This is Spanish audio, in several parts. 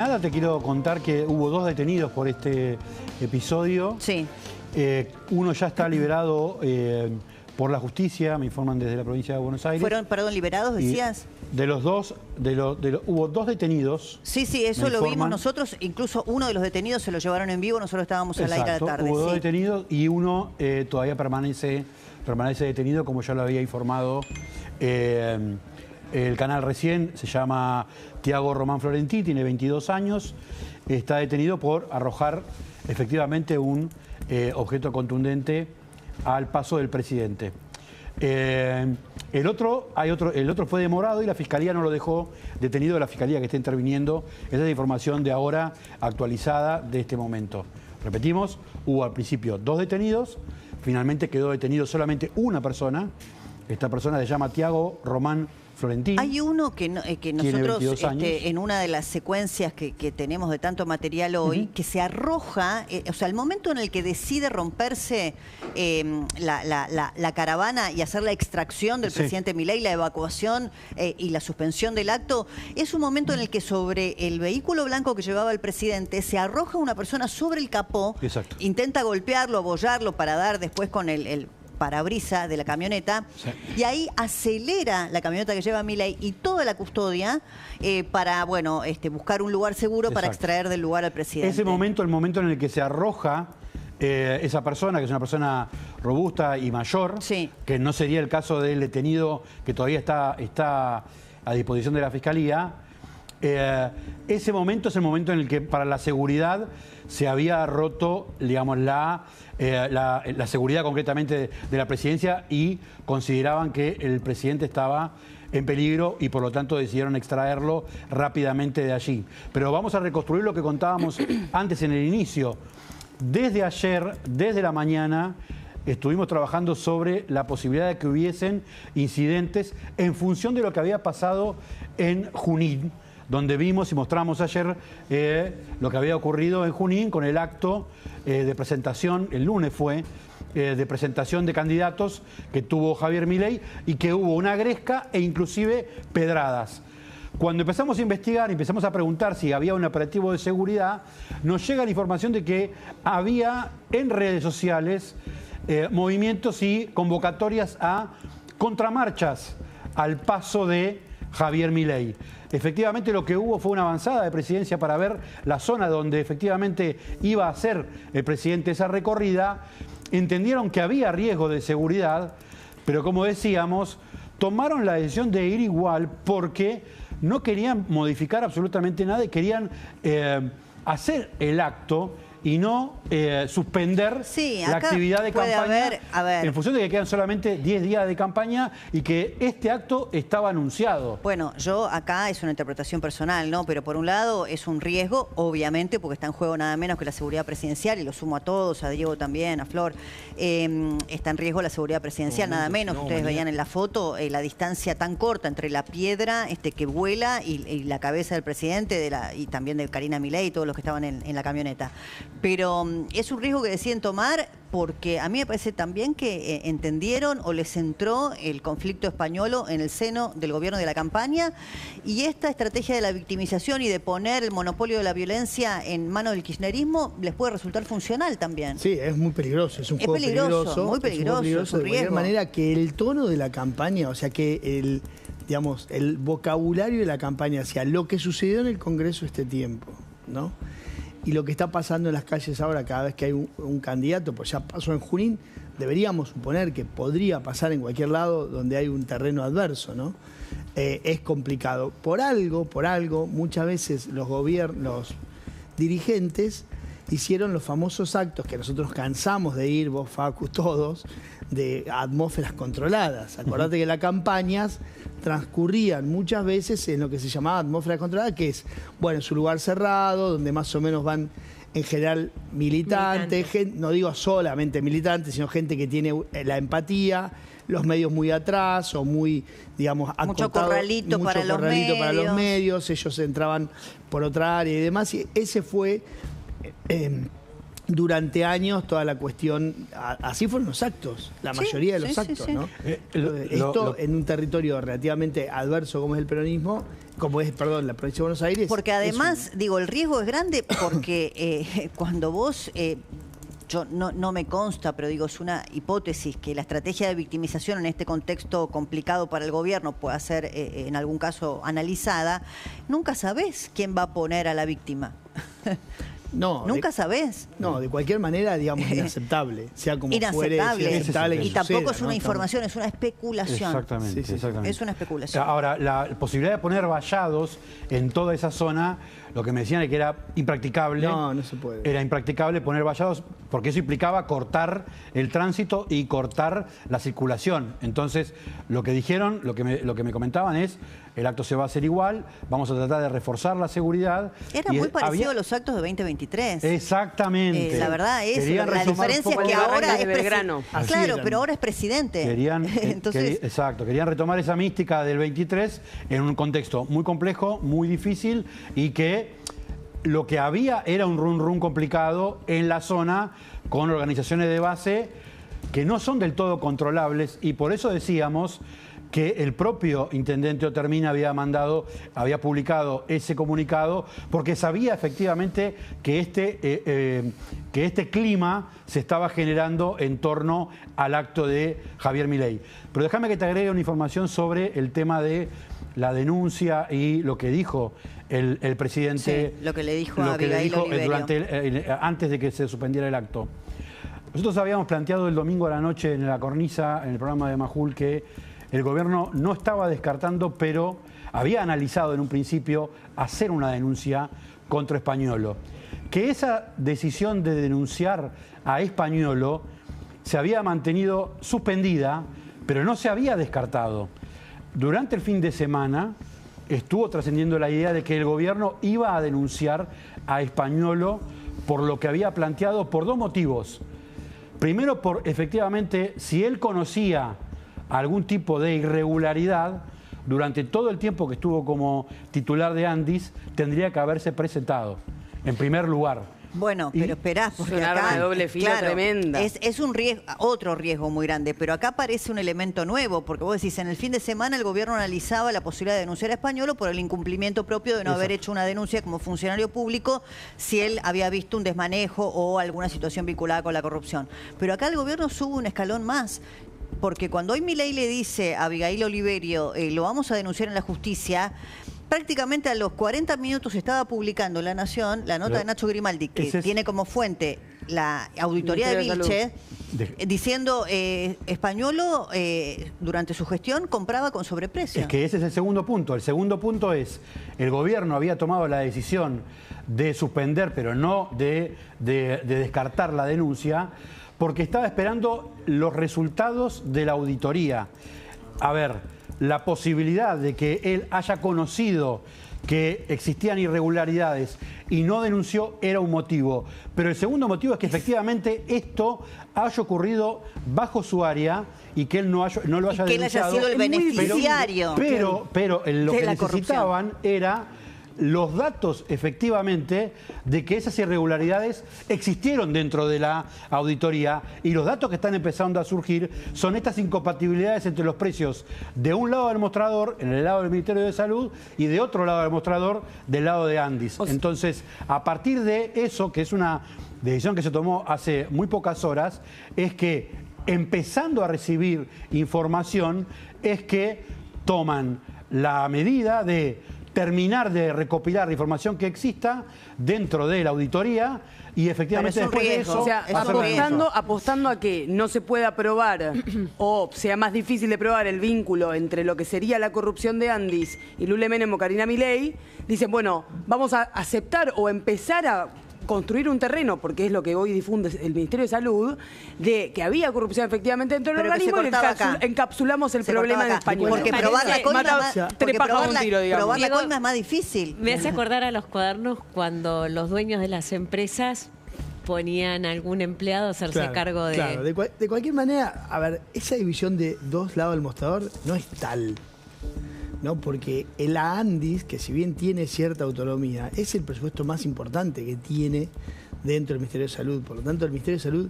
Nada, te quiero contar que hubo 2 detenidos por este episodio. Sí. Uno ya está liberado por la justicia, me informan desde la provincia de Buenos Aires. ¿Fueron, perdón, liberados, decías? De los dos, hubo 2 detenidos. Sí, eso lo vimos nosotros. Incluso uno de los detenidos se lo llevaron en vivo, nosotros estábamos al aire a la tarde. Hubo 2 detenidos y uno todavía permanece detenido, como ya lo había informado el canal recién. Se llama Tiago Román Florentí, tiene 22 años. Está detenido por arrojar efectivamente un objeto contundente al paso del presidente. El otro fue demorado y la Fiscalía no lo dejó detenido, la Fiscalía que está interviniendo. Esa es la información de ahora actualizada de este momento. Repetimos, hubo al principio 2 detenidos, finalmente quedó detenido solamente una persona. Esta persona se llama Tiago Román Florentí. Hay uno que nosotros, en una de las secuencias que tenemos de tanto material hoy, que se arroja, o sea, el momento en el que decide romperse la caravana y hacer la extracción del presidente Milei, la evacuación y la suspensión del acto, es un momento en el que sobre el vehículo blanco que llevaba el presidente se arroja una persona sobre el capó, intenta golpearlo, abollarlo para dar después con el parabrisa de la camioneta, y ahí acelera la camioneta que lleva Milei y toda la custodia para, bueno, buscar un lugar seguro para extraer del lugar al presidente. Ese momento, el momento en el que se arroja esa persona, que es una persona robusta y mayor, que no sería el caso del detenido que todavía está a disposición de la Fiscalía. Ese momento es el momento en el que para la seguridad se había roto, digamos, la seguridad concretamente de la presidencia, y consideraban que el presidente estaba en peligro y por lo tanto decidieron extraerlo rápidamente de allí. Pero vamos a reconstruir lo que contábamos antes en el inicio. Desde ayer, desde la mañana, estuvimos trabajando sobre la posibilidad de que hubiesen incidentes en función de lo que había pasado en Junín, donde vimos y mostramos ayer lo que había ocurrido en Junín con el acto de presentación, el lunes fue, de presentación de candidatos que tuvo Javier Milei, y que hubo una gresca e inclusive pedradas. Cuando empezamos a investigar, empezamos a preguntar si había un operativo de seguridad, nos llega la información de que había en redes sociales movimientos y convocatorias a contramarchas al paso de Javier Milei. Efectivamente, lo que hubo fue una avanzada de presidencia para ver la zona donde efectivamente iba a hacer el presidente esa recorrida. Entendieron que había riesgo de seguridad, pero como decíamos, tomaron la decisión de ir igual porque no querían modificar absolutamente nada y querían hacer el acto y no suspender la actividad de campaña en función de que quedan solamente 10 días de campaña y que este acto estaba anunciado. Bueno, yo acá es una interpretación personal, ¿no? Pero por un lado es un riesgo, obviamente, porque está en juego nada menos que la seguridad presidencial, y lo sumo a todos, a Diego también, a Flor. Está en riesgo la seguridad presidencial, nada menos. Ustedes veían en la foto la distancia tan corta entre la piedra que vuela y la cabeza del presidente y también de Karina Milei y todos los que estaban en la camioneta. Pero es un riesgo que deciden tomar porque a mí me parece también que entendieron o les entró el conflicto españolo en el seno del gobierno de la campaña, y esta estrategia de la victimización y de poner el monopolio de la violencia en manos del kirchnerismo les puede resultar funcional también. Sí, es muy peligroso, es un juego peligroso, muy peligroso, es un de cualquier manera, que el tono de la campaña, o sea que el vocabulario de la campaña hacia lo que sucedió en el Congreso este tiempo, ¿no? Y lo que está pasando en las calles ahora, cada vez que hay un candidato, pues ya pasó en Junín, deberíamos suponer que podría pasar en cualquier lado donde hay un terreno adverso, ¿no? Es complicado. Por algo, muchas veces los dirigentes hicieron los famosos actos que nosotros cansamos de ir, vos, Facu, todos, de atmósferas controladas. Acordate que las campañas transcurrían muchas veces en lo que se llamaba atmósfera controlada, que es, bueno, es un lugar cerrado, donde más o menos van en general militantes, no digo solamente militantes, sino gente que tiene la empatía, los medios muy atrás o muy, digamos, acotados. Mucho corralito para los medios. Ellos entraban por otra área y demás, y ese fue durante años toda la cuestión, así fueron los actos, la mayoría de los actos, ¿no? Esto en un territorio relativamente adverso como es el peronismo, como es, perdón, la provincia de Buenos Aires. Porque además, digo, el riesgo es grande porque cuando vos... yo no me consta, pero digo, es una hipótesis que la estrategia de victimización en este contexto complicado para el gobierno pueda ser en algún caso analizada, nunca sabés quién va a poner a la víctima. No, nunca sabés. No, de cualquier manera, digamos, inaceptable. Sea como fuere, inaceptable. Y tampoco suceda, es una información, es una especulación. Exactamente, exactamente. Es una especulación. Ahora, la posibilidad de poner vallados en toda esa zona, lo que me decían es que era impracticable. No se puede. Era impracticable poner vallados porque eso implicaba cortar el tránsito y cortar la circulación. Entonces, lo que dijeron, lo que me comentaban es, el acto se va a hacer igual, vamos a tratar de reforzar la seguridad. Era muy parecido a los actos de 2023. Exactamente. La verdad es, la diferencia es que ahora es Belgrano. Claro, pero ahora es presidente. Exacto, querían retomar esa mística del 23 en un contexto muy complejo, muy difícil y que lo que había era un run complicado en la zona con organizaciones de base que no son del todo controlables y por eso decíamos que el propio intendente Otermina había publicado ese comunicado porque sabía efectivamente que este clima se estaba generando en torno al acto de Javier Milei. Pero déjame que te agregue una información sobre el tema de la denuncia y lo que dijo el presidente. Sí, lo que le dijo a Abigail Oliverio. Antes de que se suspendiera el acto. Nosotros habíamos planteado el domingo a la noche en la cornisa, en el programa de Majul, que el gobierno no estaba descartando, pero había analizado en un principio hacer una denuncia contra Españolo. Que esa decisión de denunciar a Españolo se había mantenido suspendida, pero no se había descartado. Durante el fin de semana estuvo trascendiendo la idea de que el gobierno iba a denunciar a Españolo por lo que había planteado por dos motivos. Primero, por efectivamente, si él conocía algún tipo de irregularidad, durante todo el tiempo que estuvo como titular de Andis, tendría que haberse presentado, en primer lugar. Bueno, pero esperá, porque es un arma de doble filo tremenda. Es un riesgo, otro riesgo muy grande, pero acá aparece un elemento nuevo, porque vos decís, en el fin de semana el gobierno analizaba la posibilidad de denunciar a Españolo por el incumplimiento propio de no haber hecho una denuncia como funcionario público si él había visto un desmanejo o alguna situación vinculada con la corrupción. Pero acá el gobierno sube un escalón más. Porque cuando hoy Milei le dice a Abigail Oliverio, lo vamos a denunciar en la justicia, prácticamente a los 40 minutos estaba publicando en La Nación la nota de Nacho Grimaldi, que tiene como fuente la auditoría de Vilche, diciendo Españolo durante su gestión compraba con sobreprecio. Es que ese es el segundo punto. El segundo punto es, el gobierno había tomado la decisión de suspender, pero no de descartar la denuncia, porque estaba esperando los resultados de la auditoría. A ver, la posibilidad de que él haya conocido que existían irregularidades y no denunció era un motivo. Pero el segundo motivo es que efectivamente esto haya ocurrido bajo su área y que él no lo haya denunciado. Que él haya sido el beneficiario. Pero lo que necesitaban era los datos efectivamente de que esas irregularidades existieron dentro de la auditoría y los datos que están empezando a surgir son estas incompatibilidades entre los precios de un lado del mostrador, en el lado del Ministerio de Salud, y de otro lado del mostrador, del lado de Andis. Entonces, a partir de eso, que es una decisión que se tomó hace muy pocas horas, es que empezando a recibir información, es que toman la medida de terminar de recopilar la información que exista dentro de la auditoría y efectivamente después de eso... O sea, apostando a que no se pueda probar o sea más difícil de probar el vínculo entre lo que sería la corrupción de Andis y Lule Menem o Karina Milei, dicen, bueno, vamos a aceptar o empezar a construir un terreno, porque es lo que hoy difunde el Ministerio de Salud, de que había corrupción efectivamente dentro del organismo y encapsulamos el problema en español. Porque probar la coima es más difícil. Me hace acordar a los cuadernos cuando los dueños de las empresas ponían a algún empleado a hacerse cargo de... Claro, de cualquier manera, a ver, esa división de dos lados del mostrador no es tal, ¿no? Porque la Andis, que si bien tiene cierta autonomía, es el presupuesto más importante que tiene dentro del Ministerio de Salud. Por lo tanto, el Ministerio de Salud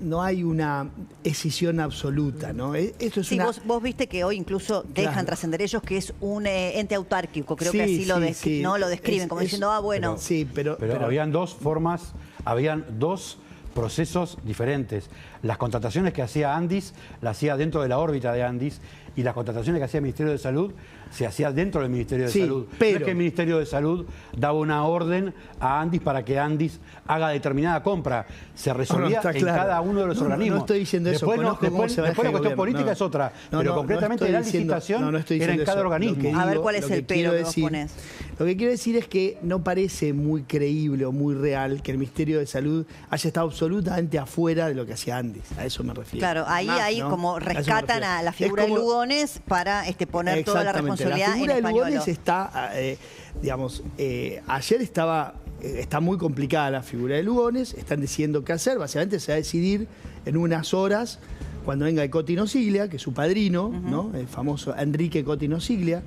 no hay una escisión absoluta, ¿no? Esto es sí, vos viste que hoy incluso dejan trascender ellos que es un ente autárquico, creo que así lo describen, como diciendo, bueno... Pero habían dos formas, habían dos procesos diferentes. Las contrataciones que hacía Andis, las hacía dentro de la órbita de Andis, y las contrataciones que hacía el Ministerio de Salud se hacía dentro del Ministerio de Salud. Pero... No es que el Ministerio de Salud daba una orden a Andis para que Andis haga determinada compra. Se resolvía en cada uno de los organismos. No estoy diciendo eso. Después la cuestión política es otra. Pero concretamente la licitación era en cada organismo. A ver cuál es el pero que vos ponés. Lo que quiero decir es que no parece muy creíble o muy real que el Ministerio de Salud haya estado absolutamente afuera de lo que hacía Andis. A eso me refiero. Claro, ahí como rescatan a la figura de Lugones para poner toda la responsabilidad la figura en de Lugones está, ayer está muy complicada la figura de Lugones, están decidiendo qué hacer, básicamente se va a decidir en unas horas cuando venga Coti Nosiglia, que es su padrino, ¿no? El famoso Enrique Coti Nosiglia.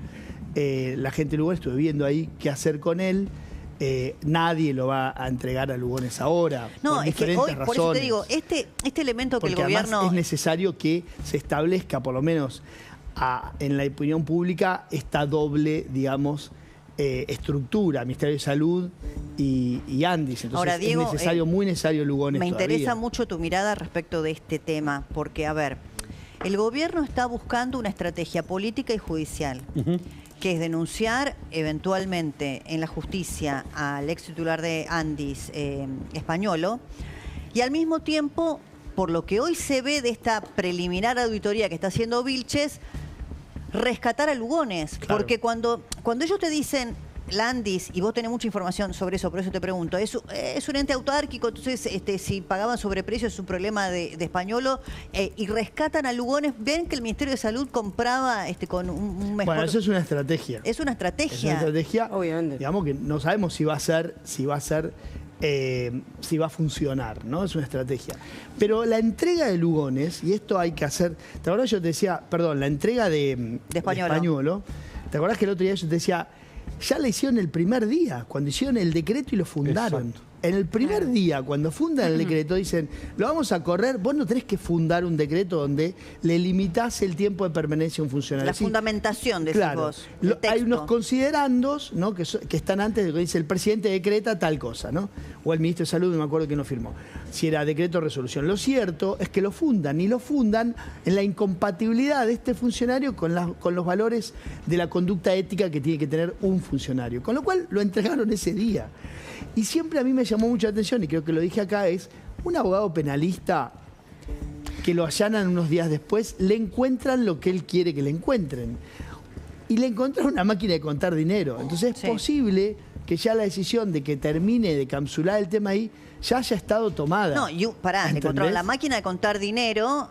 La gente de Lugones, estuve viendo ahí qué hacer con él. Nadie lo va a entregar a Lugones ahora. No, por es que hoy, razones. por eso te digo, este elemento que porque el gobierno... es necesario que se establezca, por lo menos en la opinión pública, esta doble, digamos, estructura, Ministerio de Salud y Andis. Entonces ahora, Diego, es necesario, muy necesario Lugones me todavía. Interesa mucho tu mirada respecto de este tema, porque, a ver, el gobierno está buscando una estrategia política y judicial, que es denunciar eventualmente en la justicia al ex titular de Andis, Españolo, y al mismo tiempo, por lo que hoy se ve de esta preliminar auditoría que está haciendo Vilches, rescatar a Lugones. Claro. Porque cuando ellos te dicen Landis, y vos tenés mucha información sobre eso, por eso te pregunto, es un ente autárquico, entonces si pagaban sobreprecio es un problema de Españolo, y rescatan a Lugones, ven que el Ministerio de Salud compraba con un mejor... Bueno, eso es una estrategia. Es una estrategia. Es una estrategia, obviamente. Digamos que no sabemos si va a funcionar, ¿no? Es una estrategia. Pero la entrega de Lugones, y esto hay que hacer... ¿Te acordás? Yo te decía, perdón, la entrega de Españolo. ¿Te acordás que el otro día yo te decía, ya la hicieron el primer día, cuando hicieron el decreto y lo fundaron? Exacto. En el primer día, cuando fundan el decreto, dicen, lo vamos a correr, vos no tenés que fundar un decreto donde le limitás el tiempo de permanencia a un funcionario. La fundamentación, decís vos. Hay unos considerandos, ¿no? que están antes de que dice el presidente decreta tal cosa, ¿no? O el ministro de Salud, no me acuerdo quién lo firmó. Si era decreto o resolución. Lo cierto es que lo fundan, y lo fundan en la incompatibilidad de este funcionario con los valores de la conducta ética que tiene que tener un funcionario. Con lo cual lo entregaron ese día. Y siempre a mí me llamó mucha atención, y creo que lo dije acá, es un abogado penalista que lo allanan unos días después, le encuentran lo que él quiere que le encuentren. Y le encontraron una máquina de contar dinero. Entonces es posible que ya la decisión de que termine de capsular el tema ahí ya haya estado tomada. No, le encontraron la máquina de contar dinero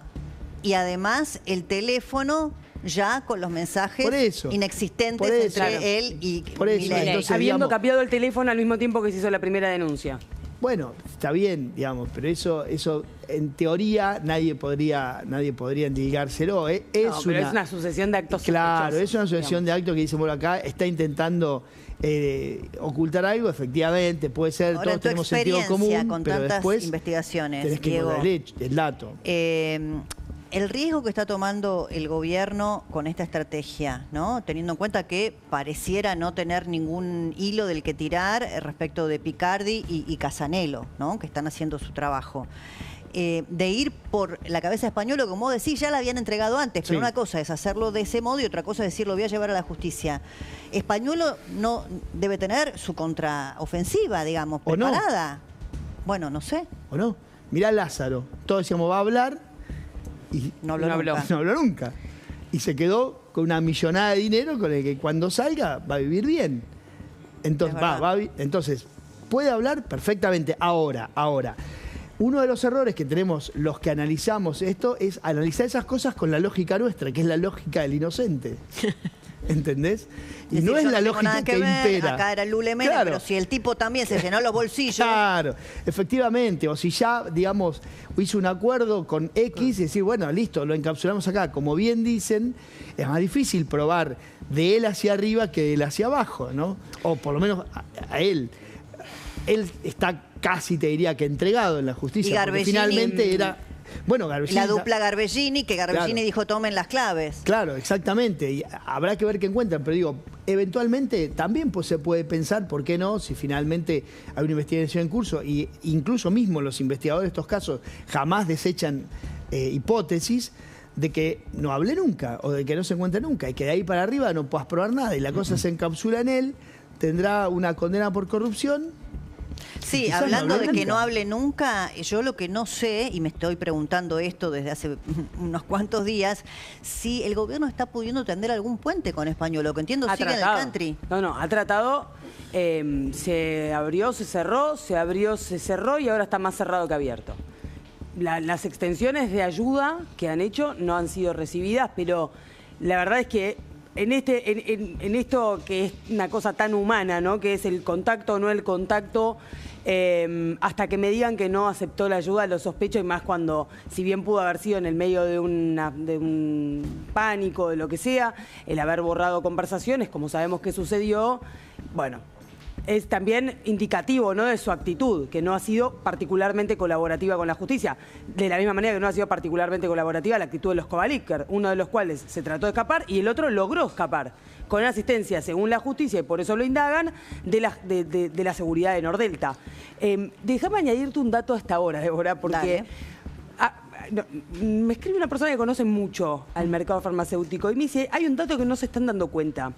y además el teléfono ya con los mensajes inexistentes entre él y Milei. Entonces, habiendo cambiado el teléfono al mismo tiempo que se hizo la primera denuncia. Bueno, está bien, digamos, pero eso en teoría nadie podría endilgárselo. Pero es una sucesión de actos Claro, es una sucesión de actos que dice, bueno, acá está intentando ocultar algo, efectivamente, puede ser, ahora, todos tenemos sentido común, con pero tantas después investigaciones, tenés que poner el dato. El riesgo que está tomando el gobierno con esta estrategia, ¿no? Teniendo en cuenta que pareciera no tener ningún hilo del que tirar respecto de Picardi y Casanelo, ¿no? Que están haciendo su trabajo. De ir por la cabeza de Españolo, como vos decís, ya la habían entregado antes, pero una cosa es hacerlo de ese modo y otra cosa es decir, lo voy a llevar a la justicia. Españolo no debe tener su contraofensiva, digamos, preparada. Bueno, no sé. ¿O no? Mirá Lázaro, todos decíamos, va a hablar... Y no habló nunca. Y se quedó con una millonada de dinero con el que cuando salga va a vivir bien. Entonces, entonces puede hablar perfectamente. Ahora. Uno de los errores que tenemos los que analizamos esto es analizar esas cosas con la lógica nuestra, que es la lógica del inocente. ¿Entendés? Y no es la lógica que impera. Acá era Lule Mena, pero si el tipo también se llenó los bolsillos. Claro, efectivamente. O si ya, digamos, hizo un acuerdo con X y decir, bueno, listo, lo encapsulamos acá. Como bien dicen, es más difícil probar de él hacia arriba que de él hacia abajo, ¿no? O por lo menos a él. él está casi, te diría, que entregado en la justicia. Y porque finalmente era... Bueno, Garbellini... La dupla Garbellini, que Garbellini dijo tomen las claves. Claro, exactamente. Y habrá que ver qué encuentran. Pero digo, eventualmente también pues, se puede pensar, ¿por qué no? Si finalmente hay una investigación en curso, y incluso mismo los investigadores de estos casos jamás desechan hipótesis de que no hable nunca o de que no se encuentre nunca y que de ahí para arriba no puedas probar nada y la cosa se encapsula en él, tendrá una condena por corrupción. Sí, hablando de que no hable nunca, yo lo que no sé, y me estoy preguntando esto desde hace unos cuantos días, si el gobierno está pudiendo tender algún puente con Español. Lo que entiendo sigue en el country. No, ha tratado, se abrió, se cerró, se abrió, se cerró y ahora está más cerrado que abierto. Las extensiones de ayuda que han hecho no han sido recibidas, pero la verdad es que en esto que es una cosa tan humana, ¿no? Que es el contacto o no el contacto, hasta que me digan que no aceptó la ayuda, lo sospecho, y más cuando, si bien pudo haber sido en el medio de un pánico, de lo que sea, el haber borrado conversaciones, como sabemos que sucedió, bueno, es también indicativo, ¿no?, de su actitud, que no ha sido particularmente colaborativa con la justicia. De la misma manera que no ha sido particularmente colaborativa la actitud de los Kovaliker, uno de los cuales se trató de escapar y el otro logró escapar, con asistencia, según la justicia, y por eso lo indagan, de la seguridad de Nordelta. Déjame añadirte un dato a esta hora, Débora, porque... me escribe una persona que conoce mucho al mercado farmacéutico y me dice, hay un dato que no se están dando cuenta.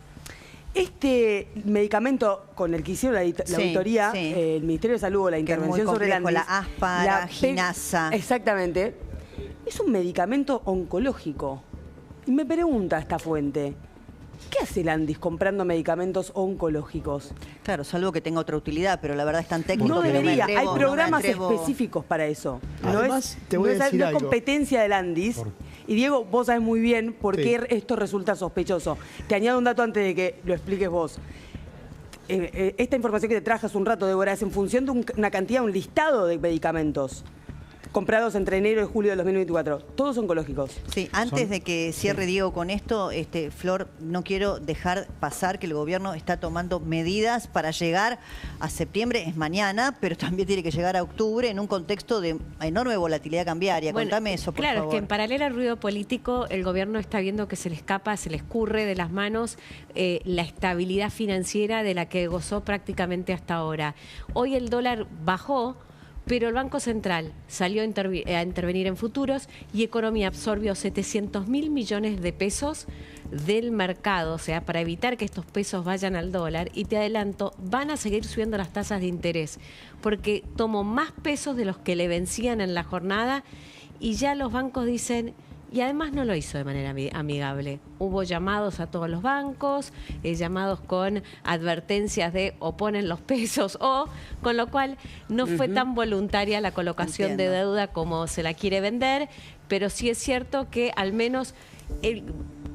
Este medicamento con el que hicieron la auditoría, el Ministerio de Salud o la intervención sobre la ASPA, la Ginasa. Exactamente. Es un medicamento oncológico. Y me pregunta esta fuente, ¿qué hace el Andis comprando medicamentos oncológicos? Claro, salvo que tenga otra utilidad, pero la verdad es tan técnico. No que debería, no me atrevo, hay programas específicos para eso. Además, te voy a decir no es algo. competencia del Andis. Y Diego, vos sabés muy bien por qué esto resulta sospechoso. Te añado un dato antes de que lo expliques vos. Esta información que te traje hace un rato, Débora, es en función de una cantidad, un listado de medicamentos comprados entre enero y julio de 2024. Todos oncológicos. Sí, antes de que cierre Diego con esto, Flor, no quiero dejar pasar que el gobierno está tomando medidas para llegar a septiembre, es mañana, pero también tiene que llegar a octubre en un contexto de enorme volatilidad cambiaria. Bueno, contame eso, por claro, favor. Es que en paralelo al ruido político, el gobierno está viendo que se le escapa, se le escurre de las manos la estabilidad financiera de la que gozó prácticamente hasta ahora. Hoy el dólar bajó, pero el Banco Central salió a intervenir en futuros y Economía absorbió 700.000 millones de pesos del mercado, o sea, para evitar que estos pesos vayan al dólar. Y te adelanto, van a seguir subiendo las tasas de interés, porque tomó más pesos de los que le vencían en la jornada y ya los bancos dicen... Y además no lo hizo de manera amigable. Hubo llamados a todos los bancos, llamados con advertencias de o ponen los pesos o, con lo cual no fue tan voluntaria la colocación de deuda como se la quiere vender, pero sí es cierto que al menos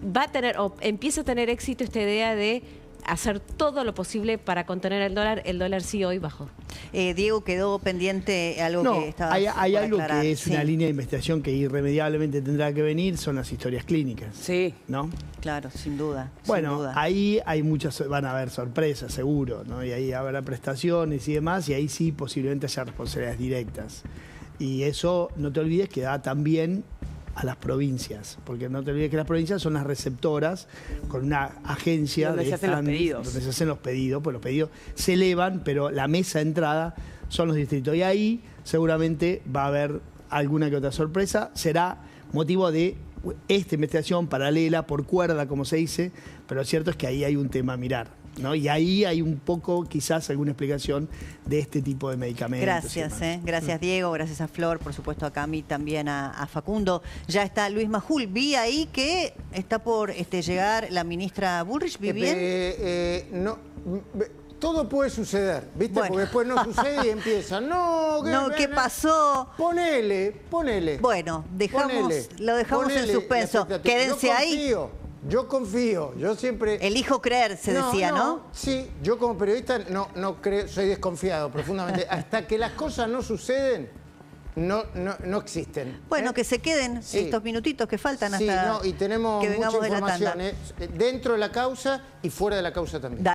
va a tener o empieza a tener éxito esta idea de hacer todo lo posible para contener el dólar sí hoy bajó. Diego, quedó pendiente algo que estaba hay algo que es una línea de investigación que irremediablemente tendrá que venir, son las historias clínicas. Sí. ¿No? Claro, sin duda. Bueno, sin duda. ahí hay muchas, van a haber sorpresas, seguro, ¿no? Y ahí habrá prestaciones y demás, y ahí sí posiblemente haya responsabilidades directas. Y eso, no te olvides que da también a las provincias, porque no te olvides que las provincias son las receptoras con una agencia donde se hacen los pedidos. Donde se hacen los pedidos, pues los pedidos se elevan, pero la mesa de entrada son los distritos. Y ahí seguramente va a haber alguna que otra sorpresa. Será motivo de esta investigación paralela, por cuerda, como se dice, pero lo cierto es que ahí hay un tema a mirar, ¿no? Y ahí hay un poco, quizás, alguna explicación de este tipo de medicamentos. Gracias, gracias Diego, gracias a Flor, por supuesto a Cami, también a Facundo. Ya está Luis Majul, vi ahí que está por llegar la ministra Bullrich, ¿vi bien? No, todo puede suceder, ¿viste? Bueno. Porque después no sucede y empieza, ¿qué pasó? Ponele. Bueno, lo dejamos en suspenso. Quédense ahí. Yo confío, yo siempre... Elijo creer, se decía, ¿no? Sí, yo como periodista no creo, soy desconfiado profundamente. Hasta que las cosas no suceden, no existen. Bueno, que se queden estos minutitos que faltan hasta y tenemos que vengamos mucha de la tanda. información dentro de la causa y fuera de la causa también.